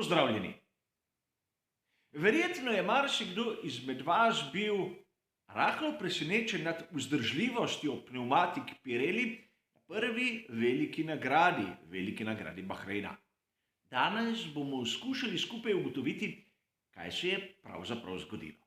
Pozdravljeni. Verjetno je marsikdo izmed vas bil rahlo presenečen nad vzdržljivostjo pnevmatik Pirelli na prvi veliki nagradi Bahreina. Danes bomo skušali skupaj ugotoviti, kaj se je pravzaprav zgodilo.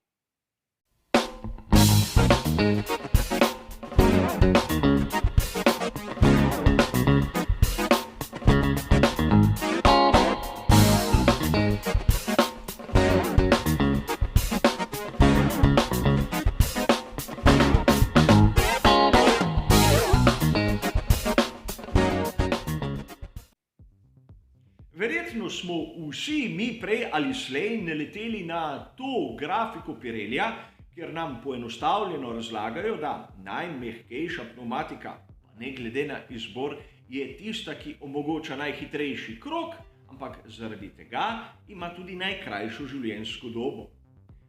Verjetno smo vsi mi prej ali slej naleteli na to grafiko Pirellija, kjer nam poenostavljeno razlagajo, da najmehkejša pnevmatika, pa ne glede na izbor, je tista, ki omogoča najhitrejši krog, ampak zaradi tega ima tudi najkrajšo življenjsko dobo.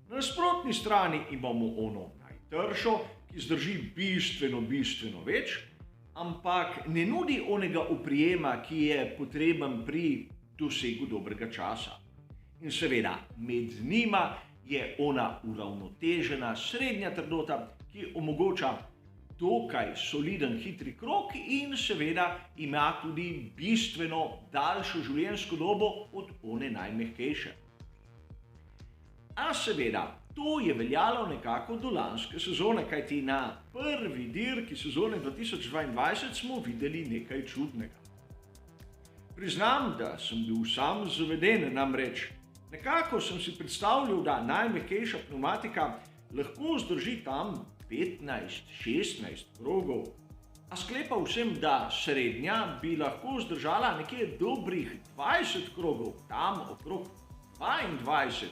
Na nasprotni strani imamo ono najtršo, ki zdrži bistveno več, ampak ne nudi onega oprijema, ki je potreben pri dosegu dobrega časa. In seveda, med njima je ona uravnotežena srednja trdota, ki omogoča dokaj soliden hitri krog in seveda ima tudi bistveno daljšo življenjsko dobo od one najmehkejše. A seveda, to je veljalo nekako do lanske sezone, kajti na prvi dirki sezone 2022 smo videli nekaj čudnega. Priznam, da sem bil sam zaveden, namreč nekako sem si predstavljal, da najmehkejša pnevmatika lahko zdrži tam 15-16 krogov, a sklepal sem, da srednja bi lahko zdržala nekje dobrih 20 krogov, tam okrog 22.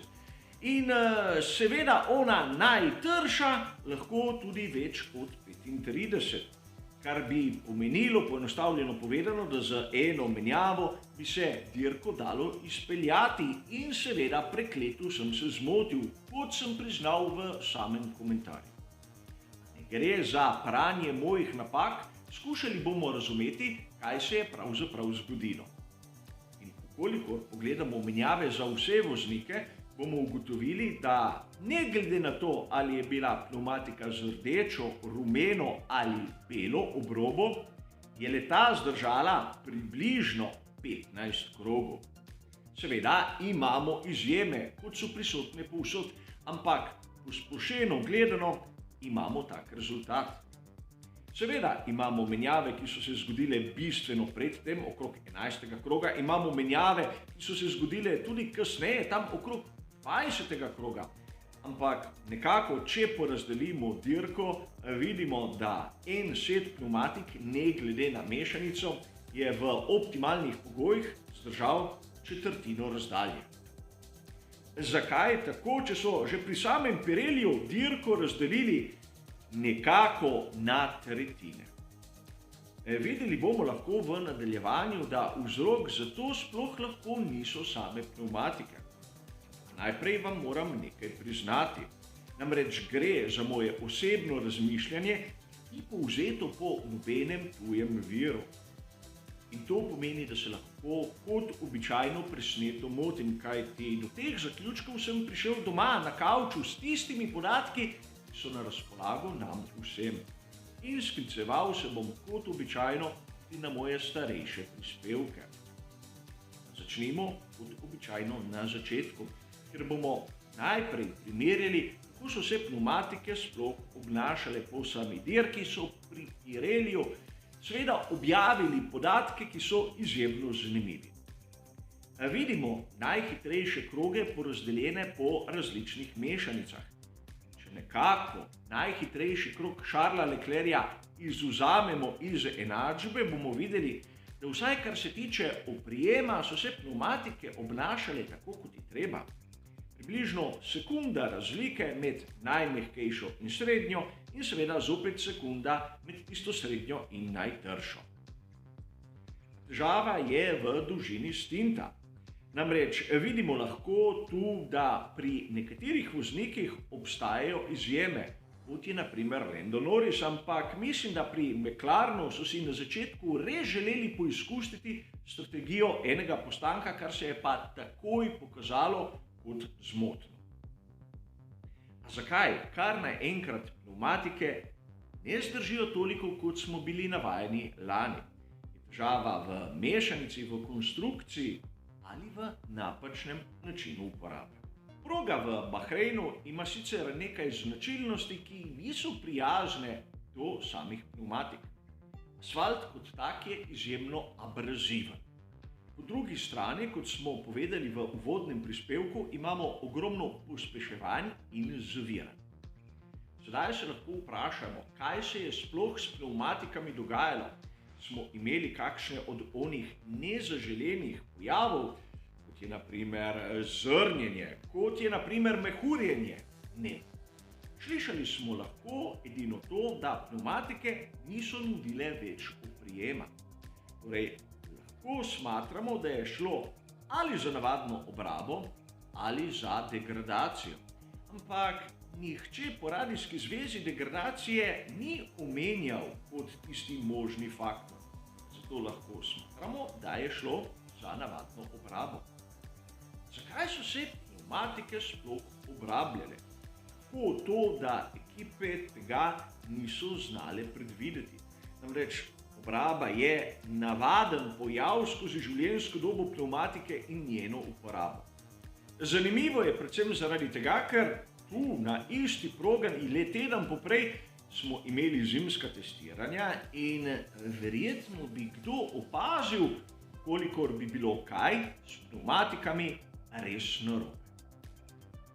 In seveda ona najtrša lahko tudi več kot 35. Kar bi pomenilo, poenostavljeno povedano, da z eno menjavo bi se dirko dalo izpeljati in seveda prekleto sem se zmotil, kot sem priznal v samem komentarju. Ne gre za pranje mojih napak, skušali bomo razumeti, kaj se je pravzaprav zgodilo. In kolikor pogledamo menjave za vse voznike, bomo ugotovili, da ne glede na to, ali je bila pnevmatika z rdečo, rumeno ali belo obrobo, je le-ta zdržala približno 15 krogov. Seveda imamo izjeme, kot so prisotne povsod, ampak posplošeno gledano imamo tak rezultat. Seveda imamo menjave, ki so se zgodile bistveno pred tem, okrog 11. kroga, imamo menjave, ki so se zgodile tudi kasneje, tam okrog 20. kroga. Ampak nekako, če porazdelimo dirko, vidimo, da en set pnevmatik, ne glede na mešanico, je v optimalnih pogojih zdržal četrtino razdalje. Zakaj je tako, če so že pri samem Pirelliju dirko razdelili nekako na tretjine? Videli bomo lahko v nadaljevanju, da vzrok za to sploh lahko niso same pnevmatike. Najprej vam moram nekaj priznati. Namreč gre za moje osebno razmišljanje, ki je povzeto po nobenem tujem viru. In to pomeni, da se lahko kot običajno presneto motim, kajti do teh zaključkov sem prišel doma na kavču s tistimi podatki, ki so na razpolago nam vsem. In skliceval se bom kot običajno tudi na moje starejše prispevke. Začnimo kot običajno na začetku, ker bomo najprej primerjali, kako so se pnevmatike sploh obnašale po sami dirki, so pri Pirelliju seveda objavili podatke, ki so izjemno zanimivi. Vidimo najhitrejše kroge porazdeljene po različnih mešanicah. Če nekako najhitrejši krog Charlesa Leclerca izvzamemo iz enačbe, bomo videli, da vsaj kar se tiče oprijema, so se pnevmatike obnašale tako, kot je treba. Približno sekunda razlike med najmehkejšo in srednjo in seveda zopet sekunda med tisto srednjo in najtršo. Težava je v dolžini stinta. Namreč vidimo lahko tu, da pri nekaterih voznikih obstajajo izjeme, kot je naprimer Lando Norris, ampak mislim, da pri McLarenu so si na začetku res želeli poizkusiti strategijo enega postanka, kar se je pa takoj pokazalo kot zmotno. A zakaj? Kar naenkrat pnevmatike ne zdržijo toliko, kot smo bili navajeni lani. Je težava v mešanici, v konstrukciji ali v napačnem načinu uporabe. Proga v Bahreinu ima sicer nekaj značilnosti, ki niso prijazne do samih pnevmatik. Asfalt kot tak je izjemno abraziven. Po drugi strani, kot smo povedali v uvodnem prispevku, imamo ogromno pospeševanj in zaviranj. Sedaj se lahko vprašamo, kaj se je sploh s pnevmatikami dogajalo. Smo imeli kakšne od onih nezaželenih pojavov, kot je naprimer zrnjenje, kot je naprimer mehurjenje? Ne. Slišali smo lahko edino to, da pnevmatike niso nudile več oprijema. Torej, lahko smatramo, da je šlo ali za navadno obrabo ali za degradacijo. Ampak nihče po radijski zvezi degradacije ni omenjal kot tisti možni faktor. Zato lahko smatramo, da je šlo za navadno obrabo. Zakaj so se pnevmatike sploh obrabljale? Tako to, da ekipe tega niso znale predvideti. Namreč obraba je navaden pojav skozi življenjsko dobo pnevmatike in njeno uporabo. Zanimivo je predvsem zaradi tega, ker tu na isti progi le teden poprej smo imeli zimska testiranja in verjetno bi kdo opazil, kolikor bi bilo kaj s pnevmatikami res narobe.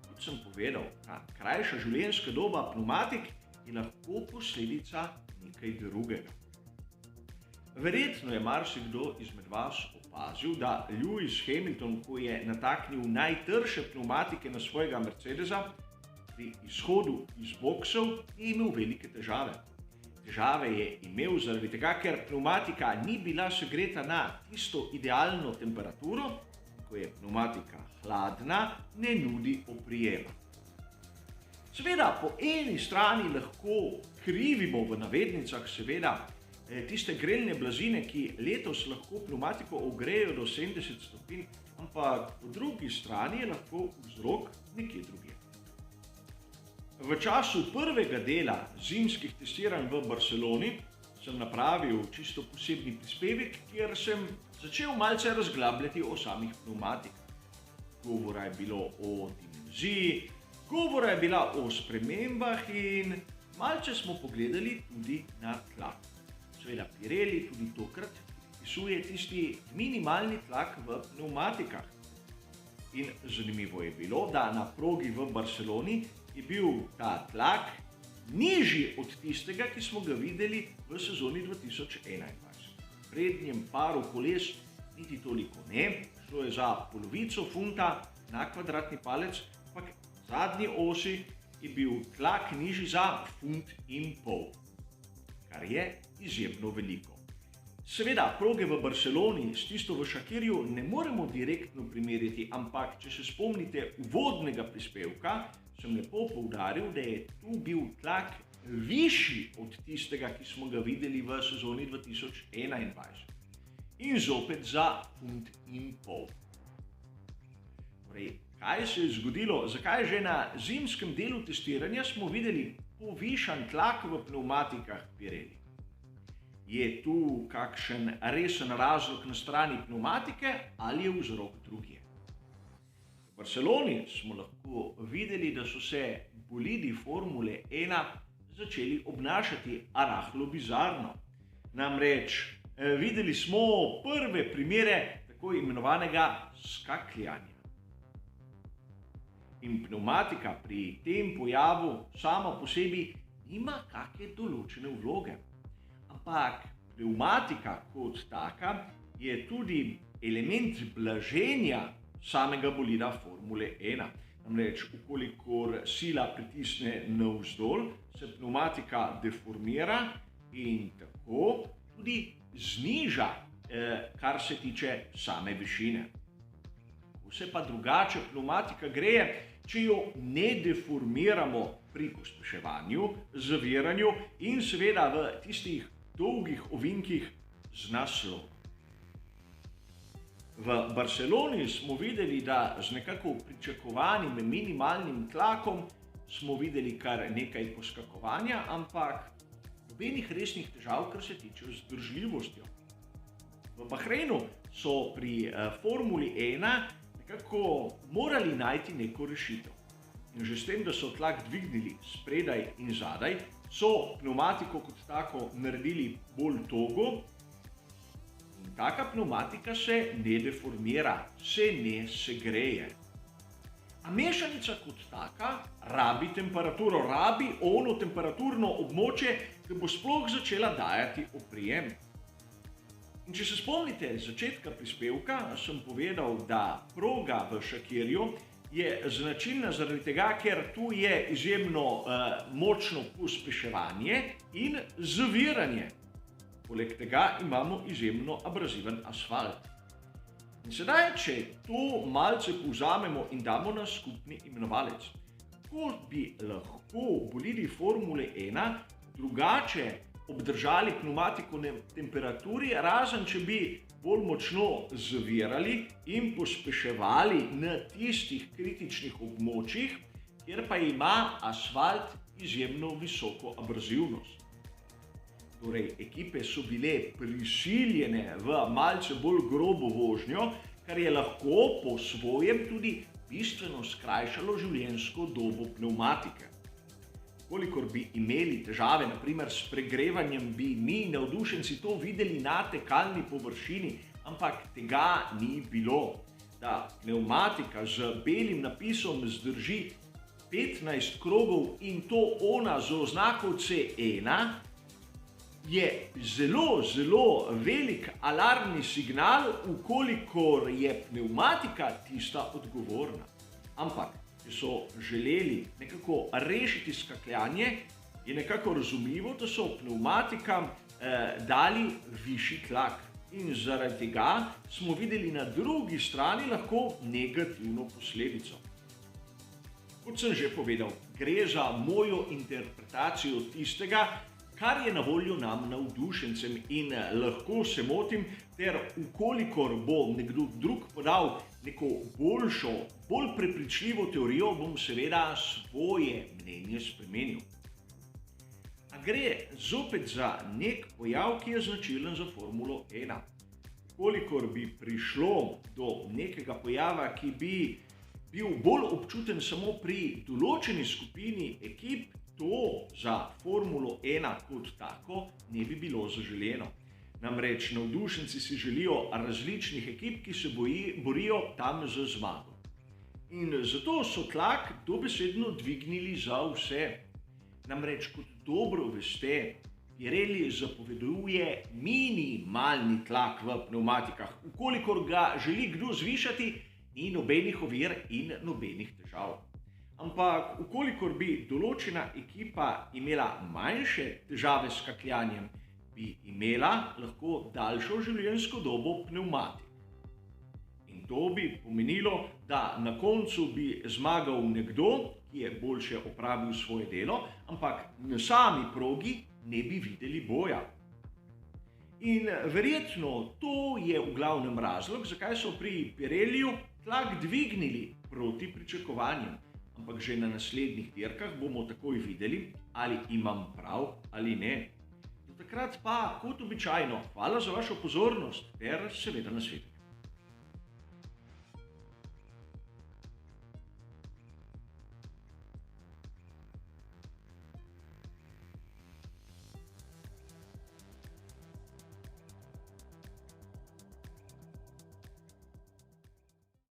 Kot sem povedal, ta krajša življenjska doba pnevmatik je lahko posledica nekaj drugega. Verjetno je marsikdo izmed vas opazil, da Lewis Hamilton, ko je nataknil najtrše pnevmatike na svojega Mercedesa, pri izhodu iz boksov je imel velike težave. Težave je imel zaradi tega, ker pnevmatika ni bila segreta na tisto idealno temperaturo, ko je pnevmatika hladna, ne nudi oprijema. Seveda, po eni strani lahko krivimo v navednicah seveda tiste grelne blazine, ki letos lahko pnevmatiko ogrejejo do 70 stopinj, ampak po drugi strani je lahko vzrok nekje drugje. V času prvega dela zimskih testiranj v Barceloni sem napravil čisto posebni prispevek, kjer sem začel malce razglabljati o samih pnevmatikah. Govora je bilo o dimenziji, govora je bila o spremembah in malce smo pogledali tudi na tlak. Seveda Pirelli tudi tokrat pisuje tisti minimalni tlak v pnevmatikah. In zanimivo je bilo, da na progi v Barceloni je bil ta tlak nižji od tistega, ki smo ga videli v sezoni 2021. V prednjem paru koles niti toliko ne, šlo je za polovico funta na kvadratni palec, ampak v zadnji osi je bil tlak nižji za 1,5 funta, kar je izjemno veliko. Seveda, proge v Barceloni s tisto v Shakirju ne moremo direktno primerjati, ampak če se spomnite uvodnega prispevka, sem lepo poudaril, da je tu bil tlak višji od tistega, ki smo ga videli v sezoni 2021. In zopet za 1,5 funta. Torej, kaj se je zgodilo? Zakaj že na zimskem delu testiranja smo videli povišan tlak v pnevmatikah Pirelli? Je tu kakšen resen razlog na strani pnevmatike ali je vzrok drugje? V Barceloni smo lahko videli, da so se bolidi Formule 1 začeli obnašati rahlo bizarno. Namreč videli smo prve primere tako imenovanega skakljanja. In pnevmatika pri tem pojavu sama po sebi nima kakšne določene vloge. Ampak pnevmatika kot taka je tudi element blaženja samega bolida Formule 1. Namreč, ukolikor sila pritisne navzdol, se pnevmatika deformira in tako tudi zniža, kar se tiče same višine. Kako se pa drugače pnevmatika greje, če jo ne deformiramo pri pospeševanju, zaviranju in seveda v tistih dolgih ovinkih z naslovom. V Barceloni smo videli, da z nekako pričakovanim minimalnim tlakom smo videli kar nekaj poskakovanja, ampak nobenih resnih težav, kar se tiče vzdržljivostjo. V Bahreinu so pri Formuli 1 nekako morali najti neko rešitev. In že s tem, da so tlak dvignili spredaj in zadaj, so pnevmatiko kot tako naredili bolj togo. In taka pnevmatika se ne deformira, se ne segreje. A mešanica kot taka rabi temperaturo, rabi ono temperaturno območje, ki bo sploh začela dajati oprijem. In če se spomnite začetka prispevka, sem povedal, da proga v Shakirju je značilna zaradi tega, ker tu je izjemno močno pospeševanje in zaviranje. Poleg tega imamo izjemno abraziven asfalt. In sedaj, če to malce povzamemo in damo na skupni imenovalec, kako bi lahko bolidi Formule 1 drugače obdržali pnevmatiko na temperaturi, razen če bi bolj močno zavirali in pospeševali na tistih kritičnih območjih, kjer pa ima asfalt izjemno visoko abrazivnost. Torej, ekipe so bile prisiljene v malce bolj grobo vožnjo, kar je lahko po svojem tudi bistveno skrajšalo življenjsko dobo pnevmatike. Kolikor bi imeli težave, naprimer s pregrevanjem, bi mi navdušenci to videli na tekalni površini, ampak tega ni bilo. Da pnevmatika z belim napisom zdrži 15 krogov in to ona z oznako C1, je zelo, zelo velik alarmni signal, ukolikor je pnevmatika tista odgovorna. Ampak, če so želeli nekako rešiti skakljanje, je nekako razumljivo, da so pnevmatikam dali višji tlak. In zaradi tega smo videli na drugi strani lahko negativno posledico. Kot sem že povedal, gre za mojo interpretacijo tistega, kar je na voljo nam navdušencem in lahko se motim, ter ukolikor bo nekdo drug podal neko boljšo, bolj prepričljivo teorijo, bom seveda svoje mnenje spremenil. A gre zopet za nek pojav, ki je značilen za Formulo 1. Kolikor bi prišlo do nekega pojava, ki bi bil bolj občuten samo pri določeni skupini ekip, to za Formulo 1 kot tako ne bi bilo zaželeno. Namreč navdušenci si želijo različnih ekip, ki se borijo tam za zmago. In zato so tlak dobesedno dvignili za vse. Namreč kot dobro veste, Pirelli zapoveduje minimalni tlak v pnevmatikah. Ukolikor ga želi kdo zvišati, ni nobenih ovir in nobenih težav. Ampak, ukolikor bi določena ekipa imela manjše težave s skakljanjem, bi imela lahko daljšo življenjsko dobo pnevmatik. In to bi pomenilo, da na koncu bi zmagal nekdo, ki je boljše opravil svoje delo, ampak na sami progi ne bi videli boja. In verjetno to je v glavnem razlog, zakaj so pri Pirelliju tlak dvignili proti pričakovanjem. Ampak že na naslednjih dirkah bomo takoj videli, ali imam prav ali ne. Do takrat pa, kot običajno, hvala za vašo pozornost ter seveda nasvidenje.